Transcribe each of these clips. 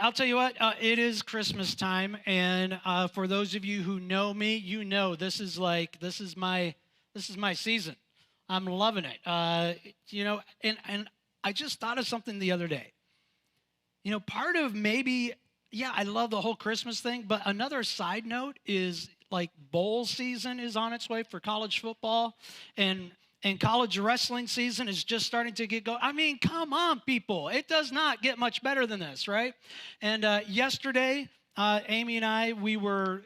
I'll tell you what, it is Christmas time, and for those of you who know me, you know this is my season. I'm loving it. And I just thought of something the other day. Part of maybe, yeah, I love the whole Christmas thing, but another side note is like bowl season is on its way for college football, and college wrestling season is just starting to get going. I mean, come on, people. It does not get much better than this, right? And yesterday, Amy and I, we were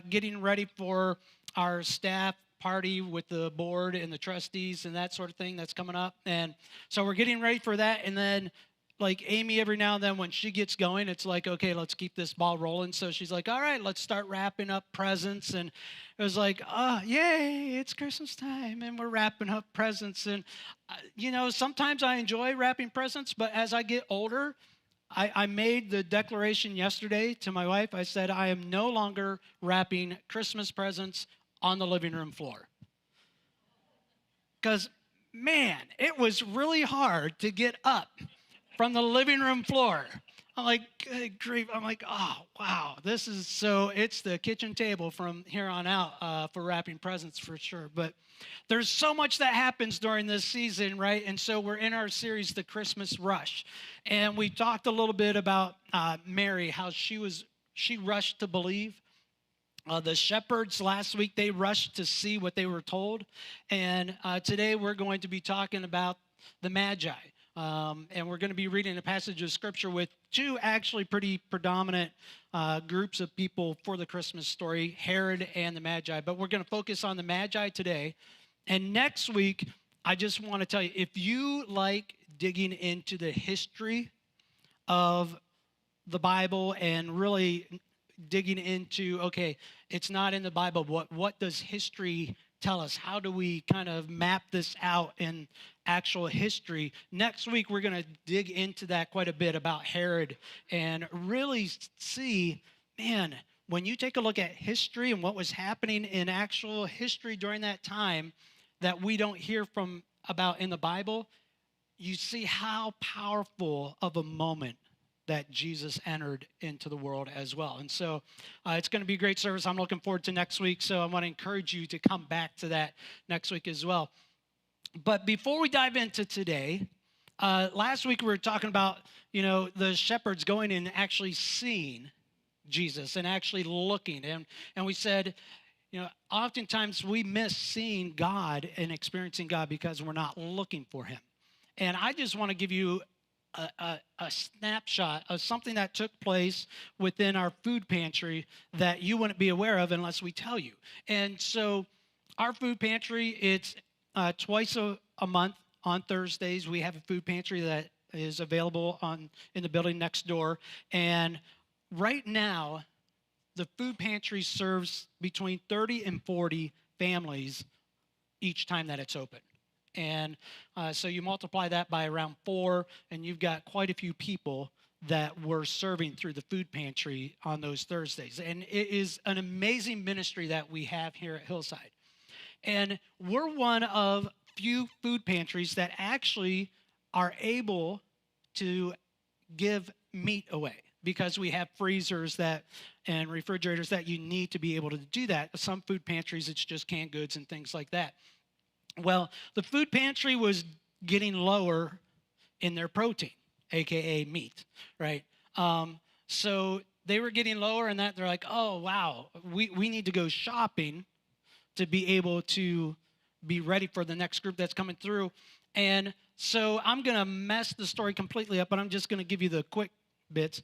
getting ready for our staff party with the board and the trustees and that sort of thing that's coming up. And so we're getting ready for that. And then like Amy, every now and then when she gets going, it's like, okay, let's keep this ball rolling. So she's like, all right, let's start wrapping up presents. And it was like, oh, yay, it's Christmas time. And we're wrapping up presents. And, sometimes I enjoy wrapping presents, but as I get older, I made the declaration yesterday to my wife. I said, I am no longer wrapping Christmas presents on the living room floor. Because, man, it was really hard to get up from the living room floor. I'm like, good grief. I'm like, oh, wow. It's the kitchen table from here on out for wrapping presents for sure. But there's so much that happens during this season, right? And so we're in our series, The Christmas Rush. And we talked a little bit about Mary, how she rushed to believe. The shepherds last week, they rushed to see what they were told. And today we're going to be talking about the Magi. And we're going to be reading a passage of Scripture with two actually pretty predominant groups of people for the Christmas story, Herod and the Magi. But we're going to focus on the Magi today. And next week, I just want to tell you, if you like digging into the history of the Bible and really digging into, okay, it's not in the Bible, what does history tell us? How do we kind of map this out in actual history? Next week, we're going to dig into that quite a bit about Herod and really see, man, when you take a look at history and what was happening in actual history during that time that we don't hear about in the Bible, you see how powerful of a moment that Jesus entered into the world as well. And so it's going to be a great service. I'm looking forward to next week. So I want to encourage you to come back to that next week as well. But before we dive into today, last week we were talking about, the shepherds going and actually seeing Jesus and actually looking. And we said, oftentimes we miss seeing God and experiencing God because we're not looking for him. And I just want to give you a snapshot of something that took place within our food pantry that you wouldn't be aware of unless we tell you. And so our food pantry, it's twice a month on Thursdays. We have a food pantry that is available in the building next door. And right now, the food pantry serves between 30 and 40 families each time that it's open. And so you multiply that by around 4, and you've got quite a few people that we're serving through the food pantry on those Thursdays. And it is an amazing ministry that we have here at Hillside. And we're one of few food pantries that actually are able to give meat away because we have freezers and refrigerators that you need to be able to do that. Some food pantries, it's just canned goods and things like that. Well, the food pantry was getting lower in their protein, a.k.a. meat, right? So they were getting lower in that. They're like, oh, wow, we need to go shopping to be able to be ready for the next group that's coming through. And so I'm going to mess the story completely up, but I'm just going to give you the quick bits.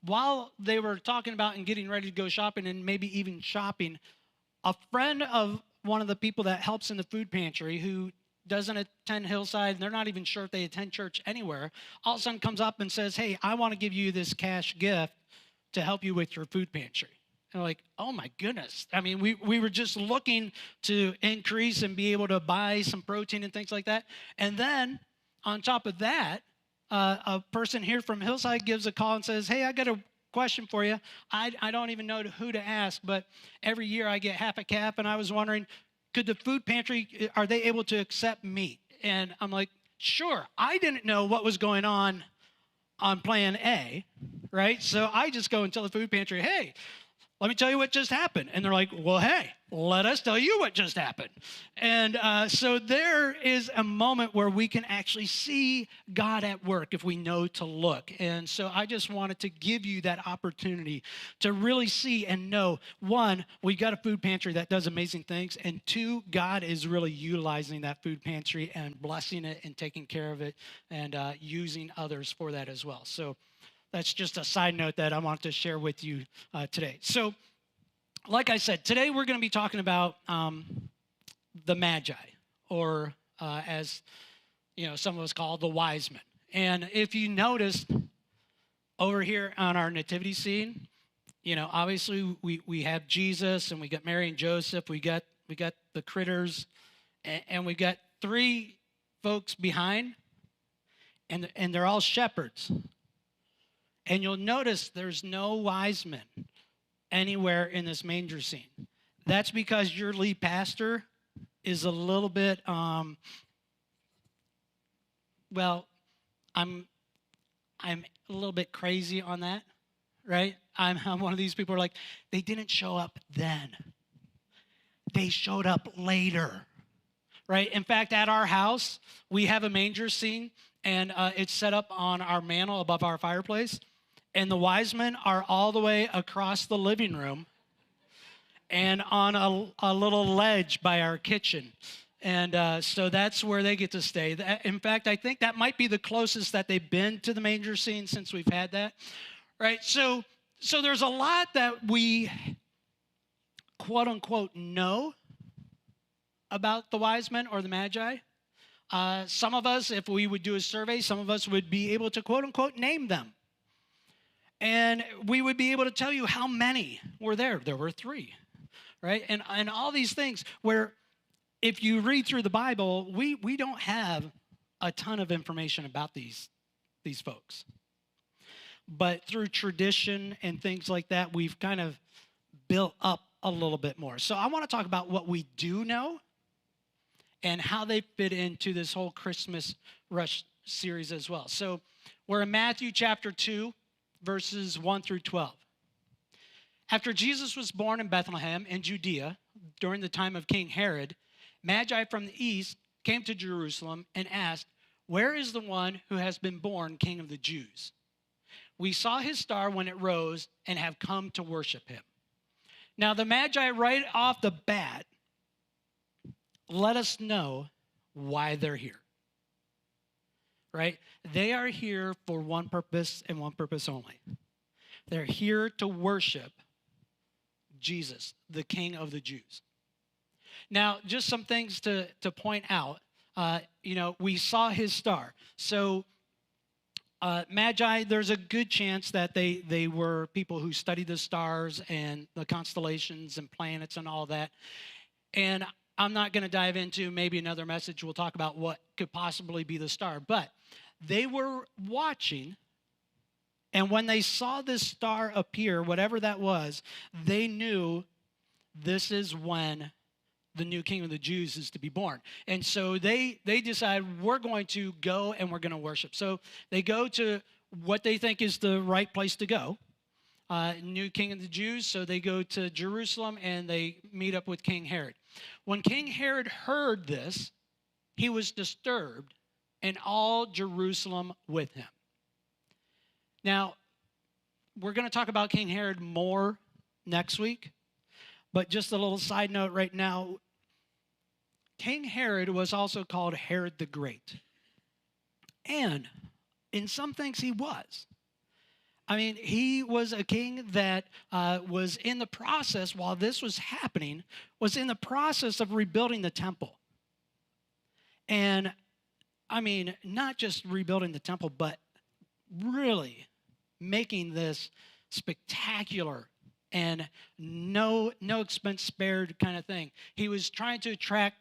While they were talking about and getting ready to go shopping and maybe even shopping, a friend of one of the people that helps in the food pantry who doesn't attend Hillside, and they're not even sure if they attend church anywhere, all of a sudden comes up and says, hey, I want to give you this cash gift to help you with your food pantry. And we're like, oh my goodness. I mean, we were just looking to increase and be able to buy some protein and things like that. And then on top of that, a person here from Hillside gives a call and says, hey, I got a question for you. I don't even know who to ask, but every year I get half a calf, and I was wondering, could the food pantry, are they able to accept meat? And I'm like, sure. I didn't know what was going on plan A, right? So I just go and tell the food pantry, hey, let me tell you what just happened. And they're like, well, hey, let us tell you what just happened. And so there is a moment where we can actually see God at work if we know to look. And so I just wanted to give you that opportunity to really see and know, one, we got a food pantry that does amazing things. And two, God is really utilizing that food pantry and blessing it and taking care of it and using others for that as well. So that's just a side note that I want to share with you today. So, like I said, today we're going to be talking about the Magi, or as some of us call the wise men. And if you notice over here on our nativity scene, obviously we have Jesus and we got Mary and Joseph. We got the critters, and we got three folks behind, and they're all shepherds. And you'll notice there's no wise men anywhere in this manger scene. That's because your lead pastor is a little bit, I'm a little bit crazy on that, right? I'm one of these people who are like, they didn't show up then. They showed up later, right? In fact, at our house, we have a manger scene, and it's set up on our mantle above our fireplace. And the wise men are all the way across the living room and on a little ledge by our kitchen. And so that's where they get to stay. In fact, I think that might be the closest that they've been to the manger scene since we've had that, right? So there's a lot that we, quote unquote, know about the wise men or the Magi. Some of us, if we would do a survey, some of us would be able to, quote unquote, name them. And we would be able to tell you how many were there. There were 3, right? And all these things where if you read through the Bible, we don't have a ton of information about these folks. But through tradition and things like that, we've kind of built up a little bit more. So I want to talk about what we do know and how they fit into this whole Christmas Rush series as well. So we're in Matthew chapter 2. Verses 1 through 12. After Jesus was born in Bethlehem in Judea during the time of King Herod, Magi from the east came to Jerusalem and asked, "Where is the one who has been born King of the Jews? We saw his star when it rose and have come to worship him." Now the Magi right off the bat let us know why they're here. Right? They are here for one purpose and one purpose only. They're here to worship Jesus, the King of the Jews. Now, just some things to point out. We saw his star. So Magi, there's a good chance that they were people who studied the stars and the constellations and planets and all that. And I'm not going to dive into, maybe another message, we'll talk about what could possibly be the star. But they were watching, and when they saw this star appear, whatever that was, they knew this is when the new King of the Jews is to be born. And so they decide, we're going to go and we're going to worship. So they go to what they think is the right place to go. New King of the Jews, so they go to Jerusalem and they meet up with King Herod. When King Herod heard this, he was disturbed, and all Jerusalem with him. Now, we're going to talk about King Herod more next week, but just a little side note right now, King Herod was also called Herod the Great. And in some things he was. I mean, he was a king that was in the process, while this was happening, was in the process of rebuilding the temple. And, I mean, not just rebuilding the temple, but really making this spectacular and no expense spared kind of thing. He was trying to attract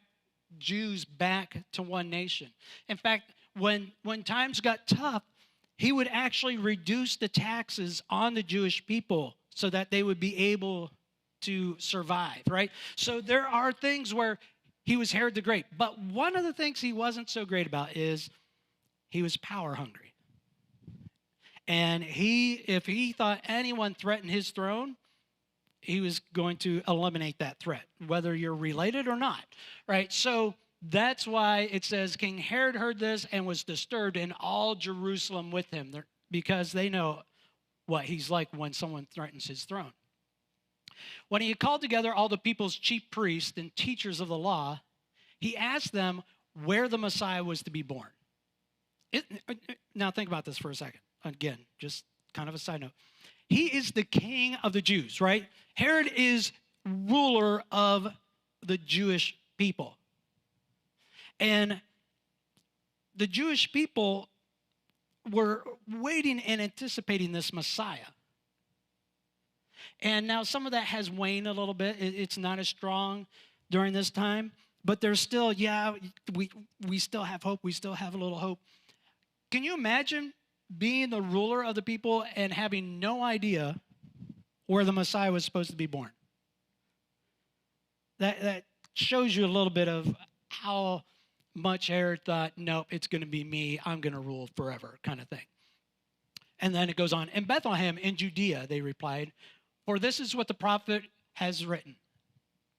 Jews back to one nation. In fact, when times got tough, he would actually reduce the taxes on the Jewish people so that they would be able to survive, right? So there are things where he was Herod the Great. But one of the things he wasn't so great about is he was power hungry. And if he thought anyone threatened his throne, he was going to eliminate that threat, whether you're related or not, right? So that's why it says King Herod heard this and was disturbed, and all Jerusalem with him, because they know what he's like when someone threatens his throne. When he had called together all the people's chief priests and teachers of the law, he asked them where the Messiah was to be born. Now think about this for a second. Again, just kind of a side note. He is the king of the Jews, right? Herod is ruler of the Jewish people. And the Jewish people were waiting and anticipating this Messiah. And now some of that has waned a little bit. It's not as strong during this time. But there's still, we still have hope. We still have a little hope. Can you imagine being the ruler of the people and having no idea where the Messiah was supposed to be born? That shows you a little bit of how much Herod thought, nope, it's going to be me. I'm going to rule forever, kind of thing. And then it goes on. In Bethlehem in Judea, they replied, for this is what the prophet has written.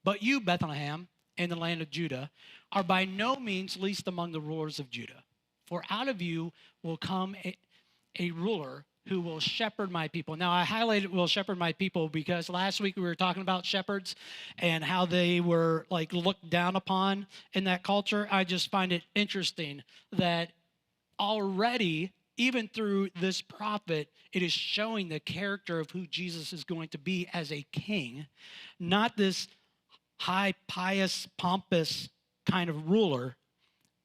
But you, Bethlehem, in the land of Judah, are by no means least among the rulers of Judah. For out of you will come a ruler who will shepherd my people. Now, I highlighted will shepherd my people because last week we were talking about shepherds and how they were like looked down upon in that culture. I just find it interesting that already, even through this prophet, it is showing the character of who Jesus is going to be as a king, not this high, pious, pompous kind of ruler,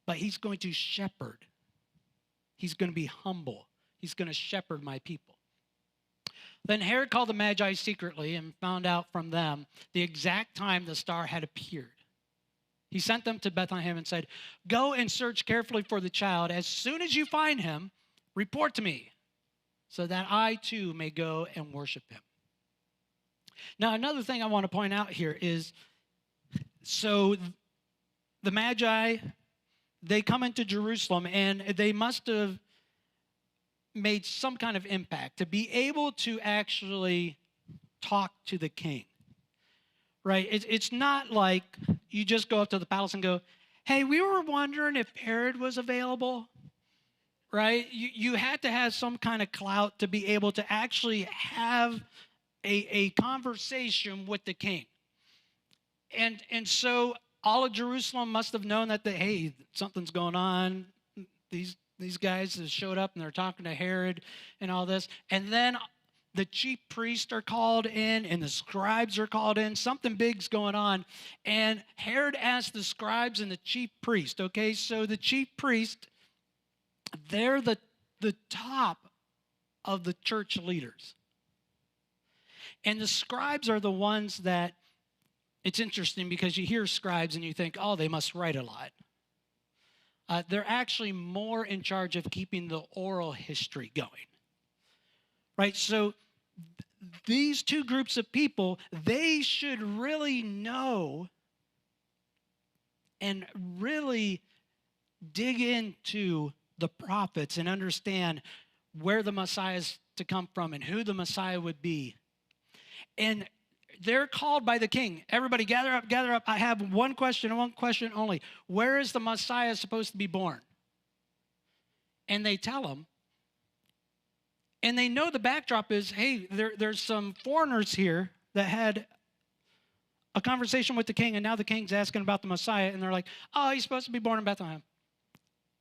but he's going to shepherd. He's going to be humble. He's going to shepherd my people. Then Herod called the Magi secretly and found out from them the exact time the star had appeared. He sent them to Bethlehem and said, go and search carefully for the child. As soon as you find him, report to me so that I too may go and worship him. Now, another thing I want to point out here is, so the Magi, they come into Jerusalem and they must have made some kind of impact to be able to actually talk to the king, right? It's not like you just go up to the palace and go, hey, we were wondering if Herod was available, right? You had to have some kind of clout to be able to actually have a conversation with the king. And so all of Jerusalem must have known that, hey, something's going on. These guys have showed up and they're talking to Herod and all this. And then the chief priests are called in and the scribes are called in. Something big's going on. And Herod asked the scribes and the chief priest, okay? So the chief priest, they're the top of the church leaders. And the scribes are the ones that, it's interesting because you hear scribes and you think, oh, they must write a lot. They're actually more in charge of keeping the oral history going, right? So these two groups of people, they should really know and really dig into the prophets and understand where the Messiah is to come from and who the Messiah would be. And they're called by the king. Everybody gather up, gather up. I have one question and one question only. Where is the Messiah supposed to be born? And they tell him. And they know the backdrop is, hey, there's some foreigners here that had a conversation with the king, and now the king's asking about the Messiah, and they're like, oh, he's supposed to be born in Bethlehem.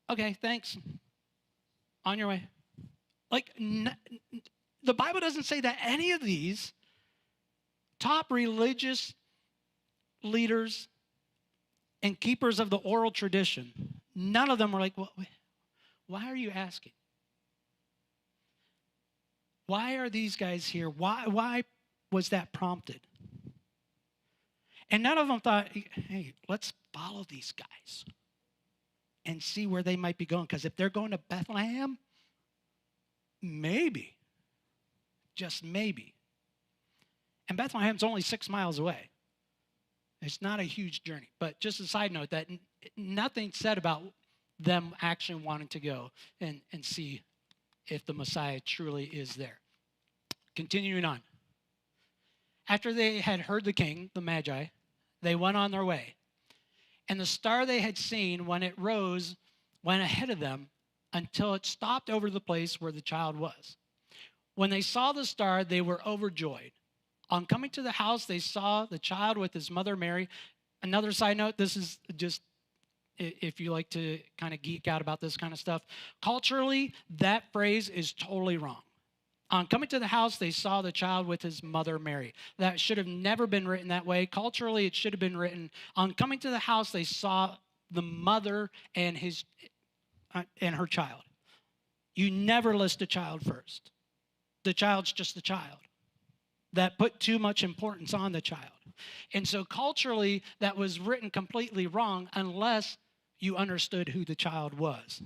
Okay, thanks. On your way. Like, the Bible doesn't say that any of these top religious leaders and keepers of the oral tradition, none of them were like, well, why are you asking? Why are these guys here? Why was that prompted? And none of them thought, hey, let's follow these guys and see where they might be going. Because if they're going to Bethlehem, maybe, just maybe. And Bethlehem's only 6 miles away. It's not a huge journey. But just a side note, that nothing said about them actually wanting to go and see if the Messiah truly is there. Continuing on. After they had heard the king, the Magi, they went on their way. And the star they had seen when it rose went ahead of them until it stopped over the place where the child was. When they saw the star, they were overjoyed. On coming to the house, they saw the child with his mother Mary. Another side note, this is just if you like to kind of geek out about this kind of stuff. Culturally, that phrase is totally wrong. On coming to the house, they saw the child with his mother Mary. That should have never been written that way. Culturally, it should have been written, on coming to the house, they saw the mother and her child. You never list a child first. The child's just a child. That put too much importance on the child. And so culturally, that was written completely wrong unless you understood who the child was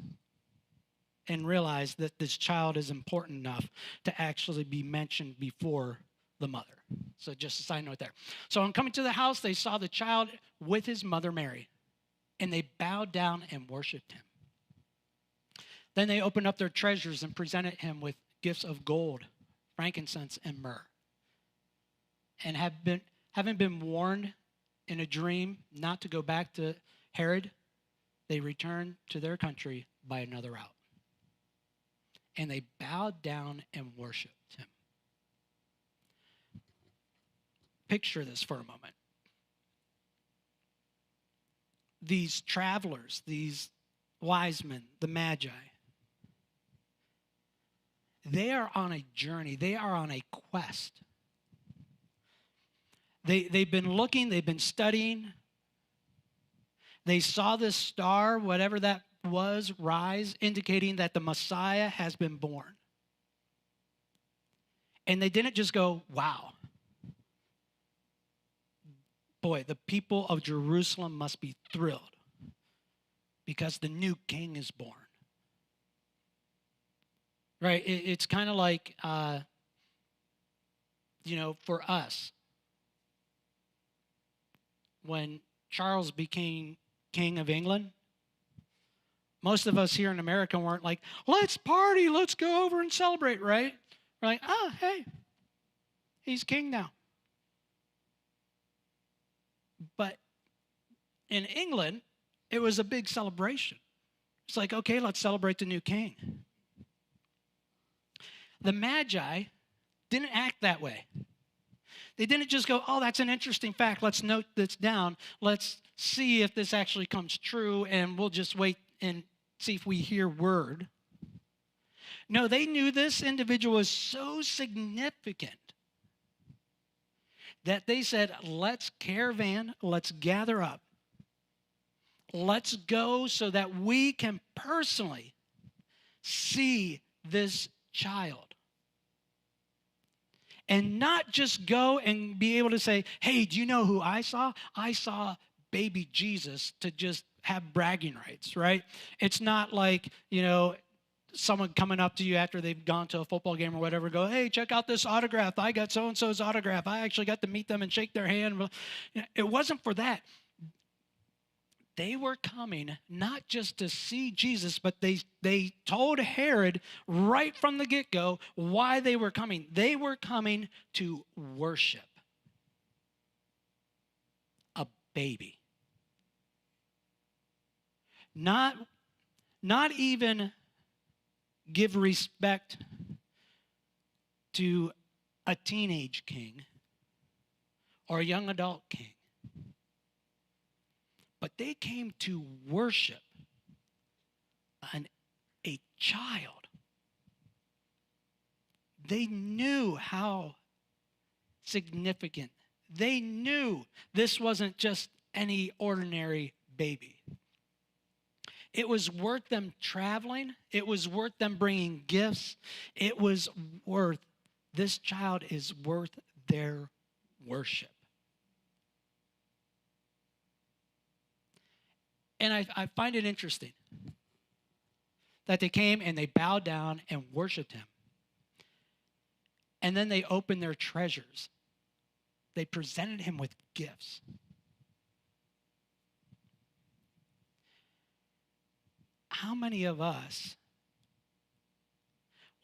and realized that this child is important enough to actually be mentioned before the mother. So just a side note there. So on coming to the house, they saw the child with his mother Mary, and they bowed down and worshiped him. Then they opened up their treasures and presented him with gifts of gold, frankincense, and myrrh. And having been warned in a dream not to go back to Herod, they returned to their country by another route. And they bowed down and worshiped him. Picture this for a moment. These travelers, these wise men, the Magi, they are on a journey. They are on a quest. They've been looking, they've been studying. They saw this star, whatever that was, rise, indicating that the Messiah has been born. And they didn't just go, wow. Boy, the people of Jerusalem must be thrilled because the new king is born. Right? It's kind of like, for us, when Charles became King of England, most of us here in America weren't like, let's party, let's go over and celebrate, right? We're like, hey, he's king now. But in England, it was a big celebration. It's like, okay, let's celebrate the new king. The Magi didn't act that way. They didn't just go, oh, that's an interesting fact. Let's note this down. Let's see if this actually comes true, and we'll just wait and see if we hear word. No, they knew this individual was so significant that they said, let's caravan, let's gather up. Let's go so that we can personally see this child. And not just go and be able to say, hey, do you know who I saw? I saw baby Jesus, to just have bragging rights, right? It's not like, someone coming up to you after they've gone to a football game or whatever, go, hey, check out this autograph. I got so-and-so's autograph. I actually got to meet them and shake their hand. It wasn't for that. They were coming not just to see Jesus, but they told Herod right from the get-go why they were coming. They were coming to worship a baby. Not even give respect to a teenage king or a young adult king. But they came to worship a child. They knew how significant. They knew this wasn't just any ordinary baby. It was worth them traveling. It was worth them bringing gifts. It was this child is worth their worship. And I find it interesting that they came and they bowed down and worshiped him. And then they opened their treasures. They presented him with gifts. How many of us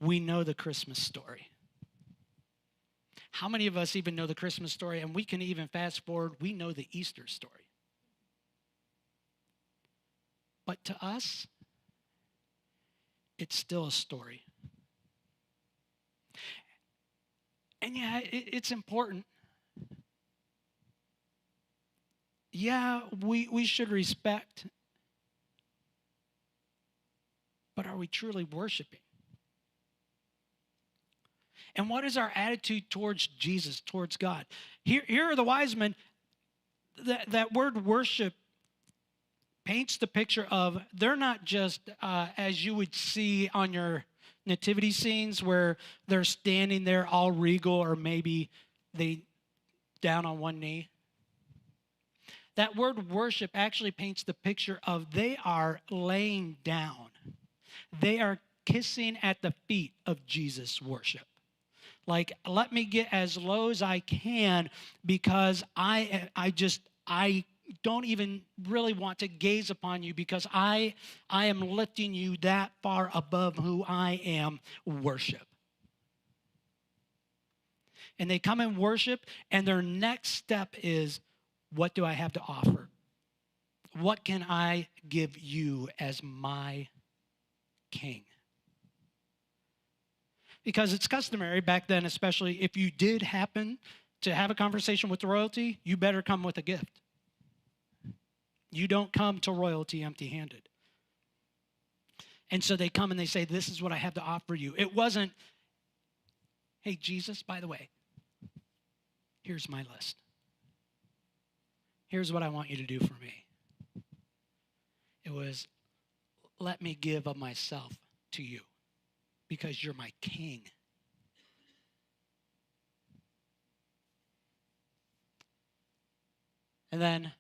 we know the Christmas story. How many of us even know the Christmas story? And we can even fast forward, we know the Easter story. But to us, it's still a story. And yeah, it's important. Yeah, we should respect. But are we truly worshiping? And what is our attitude towards Jesus, towards God? Here are the wise men. That word worship paints the picture of they're not just as you would see on your nativity scenes where they're standing there all regal or maybe they down on one knee. That word worship actually paints the picture of they are laying down. They are kissing at the feet of Jesus' worship. Like, let me get as low as I can because I don't even really want to gaze upon you because I am lifting you that far above who I am, worship. And they come and worship, and their next step is, what do I have to offer? What can I give you as my king? Because it's customary back then, especially if you did happen to have a conversation with royalty, you better come with a gift. You don't come to royalty empty-handed. And so they come and they say, this is what I have to offer you. It wasn't, hey, Jesus, by the way, here's my list. Here's what I want you to do for me. It was, let me give of myself to you because you're my king. And then,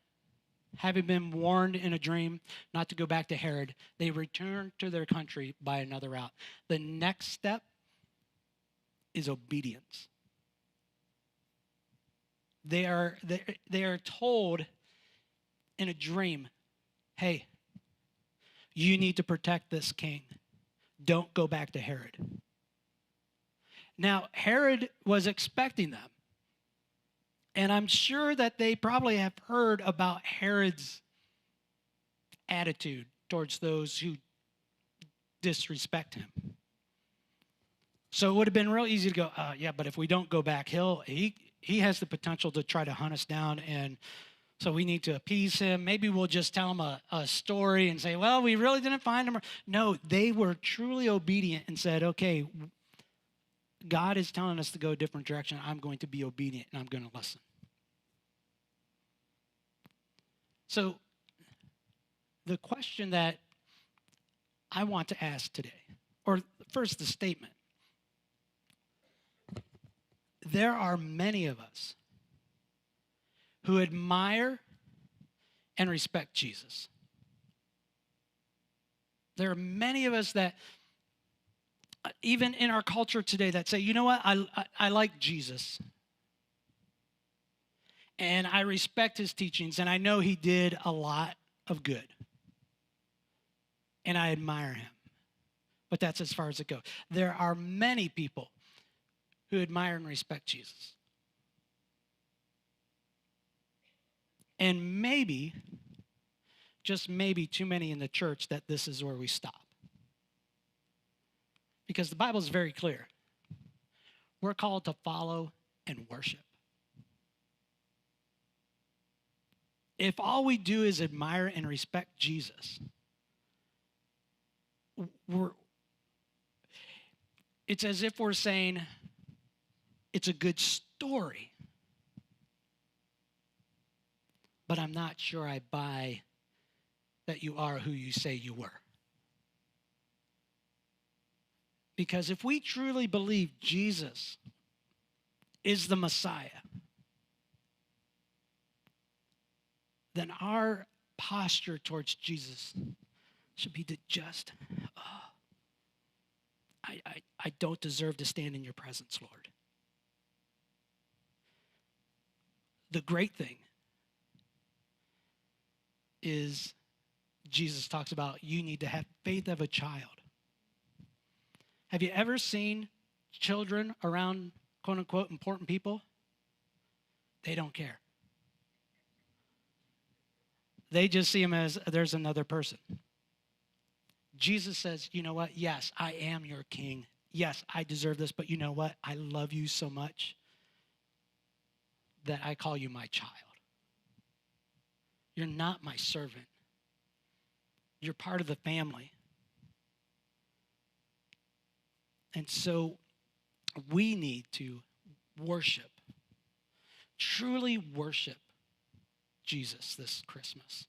having been warned in a dream not to go back to Herod, they returned to their country by another route. The next step is obedience. They are told in a dream, hey, you need to protect this king. Don't go back to Herod. Now, Herod was expecting them. And I'm sure that they probably have heard about Herod's attitude towards those who disrespect him. So it would have been real easy to go, yeah, but if we don't go back, he has the potential to try to hunt us down, and so we need to appease him. Maybe we'll just tell him a story and say, well, we really didn't find him. No, they were truly obedient and said, okay, God is telling us to go a different direction. I'm going to be obedient, and I'm going to listen. So the question that I want to ask today, or first the statement. There are many of us who admire and respect Jesus. There are many of us that, even in our culture today, that say, you know what, I like Jesus. And I respect his teachings, and I know he did a lot of good. And I admire him. But that's as far as it goes. There are many people who admire and respect Jesus. And maybe, just maybe, too many in the church that this is where we stop. Because the Bible is very clear. We're called to follow and worship. If all we do is admire and respect Jesus, it's as if we're saying it's a good story, but I'm not sure I buy that you are who you say you were. Because if we truly believe Jesus is the Messiah, then our posture towards Jesus should be to just, I don't deserve to stand in your presence, Lord. The great thing is Jesus talks about you need to have faith of a child. Have you ever seen children around quote unquote important people? They don't care. They just see him as there's another person. Jesus says, you know what? Yes, I am your king. Yes, I deserve this, but you know what? I love you so much that I call you my child. You're not my servant. You're part of the family. And so we need to worship, truly worship Jesus this Christmas.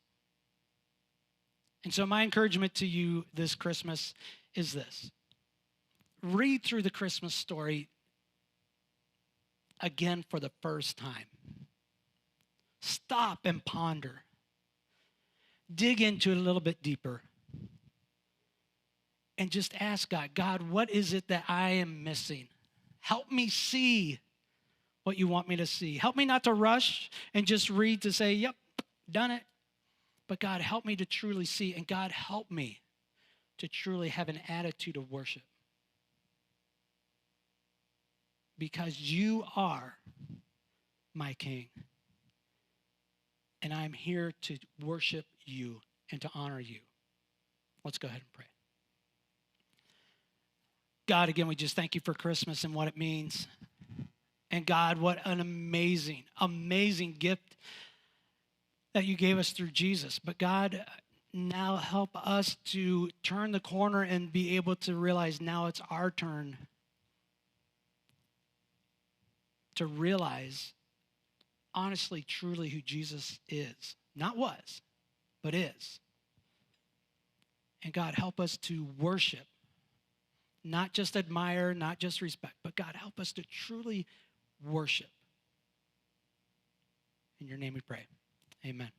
And so my encouragement to you this Christmas is this. Read through the Christmas story again for the first time. Stop and ponder. Dig into it a little bit deeper. And just ask God, God, what is it that I am missing? Help me see what you want me to see. Help me not to rush and just read to say, yep, done it. But God, help me to truly see. And God, help me to truly have an attitude of worship. Because you are my King. And I'm here to worship you and to honor you. Let's go ahead and pray. God, again, we just thank you for Christmas and what it means. And God, what an amazing, amazing gift that you gave us through Jesus. But God, now help us to turn the corner and be able to realize now it's our turn to realize honestly, truly who Jesus is. Not was, but is. And God, help us to worship. Not just admire, not just respect, but God, help us to truly worship. In your name we pray. Amen.